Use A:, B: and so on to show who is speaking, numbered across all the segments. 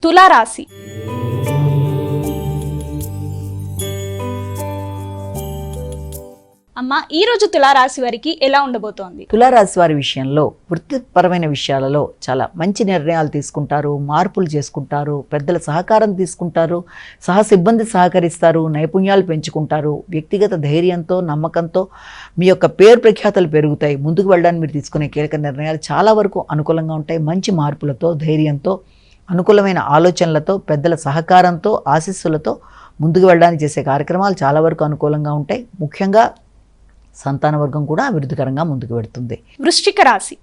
A: తులారాశి. అమ్మ, ఈ రోజు తులారాశి వారికి ఎలా ఉండబోతోంది?
B: తులారాశి వారి విషయంలో వృత్తిపరమైన విషయాలలో చాలా మంచి నిర్ణయాలు తీసుకుంటారు, మార్పులు చేసుకుంటారు, పెద్దల సహకారం తీసుకుంటారు, సిబ్బంది సహకరిస్తారు, నైపుణ్యాలు పెంచుకుంటారు. వ్యక్తిగత ధైర్యంతో, నమ్మకంతో మీ యొక్క పేరు ప్రఖ్యాతలు పెరుగుతాయి. ముందుకు వెళ్ళడానికి మీరు తీసుకునే కీలక నిర్ణయాలు చాలా వరకు అనుకూలంగా ఉంటాయి. మంచి మార్పులతో, ధైర్యంతో, అనుకూలమైన ఆలోచనలతో, పెద్దల సహకారంతో, ఆశీస్సులతో ముందుకు వెళ్ళడానికి చేసే కార్యక్రమాలు చాలా వరకు అనుకూలంగా ఉంటాయి. ముఖ్యంగా సంతాన వర్గం కూడా అభివృద్ధికరంగా ముందుకు వెడుతుంది.
A: వృశ్చిక రాశి.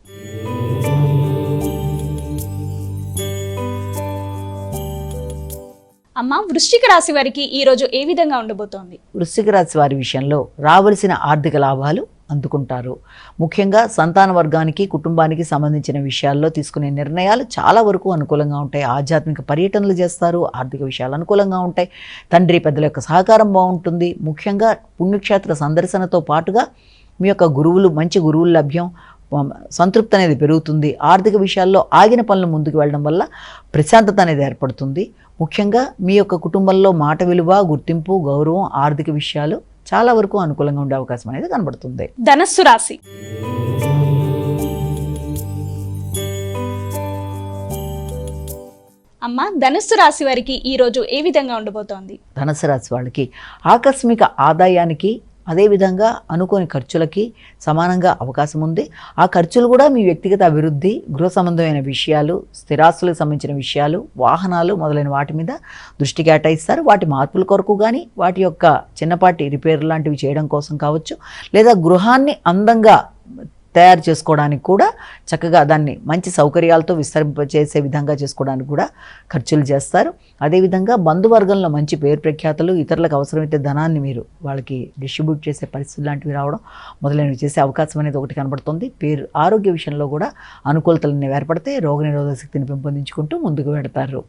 A: అమ్మ, వృశ్చిక రాశి వారికి ఈ రోజు ఏ విధంగా ఉండబోతోంది?
B: వృశ్చిక రాశి వారి విషయంలో రావలసిన ఆర్థిక లాభాలు అందుకుంటారు. ముఖ్యంగా సంతాన వర్గానికి, కుటుంబానికి సంబంధించిన విషయాల్లో తీసుకునే నిర్ణయాలు చాలా వరకు అనుకూలంగా ఉంటాయి. ఆధ్యాత్మిక పర్యటనలు చేస్తారు, ఆర్థిక విషయాలు అనుకూలంగా ఉంటాయి. తండ్రి పెద్దల యొక్క సహకారం బాగుంటుంది. ముఖ్యంగా పుణ్యక్షేత్ర సందర్శనతో పాటుగా మీ యొక్క మంచి గురువుల లభ్యం, సంతృప్తి అనేది పెరుగుతుంది. ఆర్థిక విషయాల్లో ఆగిన పనులు ముందుకు వెళ్ళడం వల్ల ప్రశాంతత అనేది ఏర్పడుతుంది. ముఖ్యంగా మీ యొక్క కుటుంబంలో మాట విలువ, గుర్తింపు, గౌరవం, ఆర్థిక విషయాలు చాలా వరకు అనుకూలంగా ఉండే అవకాశం అనేది కనబడుతుంది.
A: ధనస్సు రాశి. అమ్మ, ధనస్సు రాశి వారికి ఈ రోజు ఏ విధంగా ఉండబోతోంది?
B: ధనుసు రాశి వాళ్ళకి ఆకస్మిక ఆదాయానికి, అదేవిధంగా అనుకోని ఖర్చులకి సమానంగా అవకాశం ఉంది. ఆ ఖర్చులు కూడా మీ వ్యక్తిగత అభివృద్ధి, గృహ సంబంధమైన విషయాలు, స్థిరాస్తులకు సంబంధించిన విషయాలు, వాహనాలు మొదలైన వాటి మీద దృష్టి కేటాయిస్తారు. వాటి మార్పుల కొరకు కానీ, వాటి యొక్క చిన్నపాటి రిపేర్ లాంటివి చేయడం కోసం కావచ్చు, లేదా గృహాన్ని అందంగా తయారు చేసుకోవడానికి కూడా చక్కగా దాన్ని మంచి సౌకర్యాలతో విస్తరింపచేసే విధంగా చేసుకోవడానికి కూడా ఖర్చులు చేస్తారు. అదేవిధంగా బంధువర్గంలో మంచి పేరు ప్రఖ్యాతలు, ఇతరులకు అవసరమైతే ధనాన్ని మీరు వాళ్ళకి డిస్ట్రిబ్యూట్ చేసే పరిస్థితులు లాంటివి రావడం మొదలైనవి చేసే అవకాశం అనేది ఒకటి కనబడుతుంది. ఆరోగ్య విషయంలో కూడా అనుకూలతలు ఏర్పడితే రోగనిరోధక శక్తిని పెంపొందించుకుంటూ ముందుకు వెడతారు.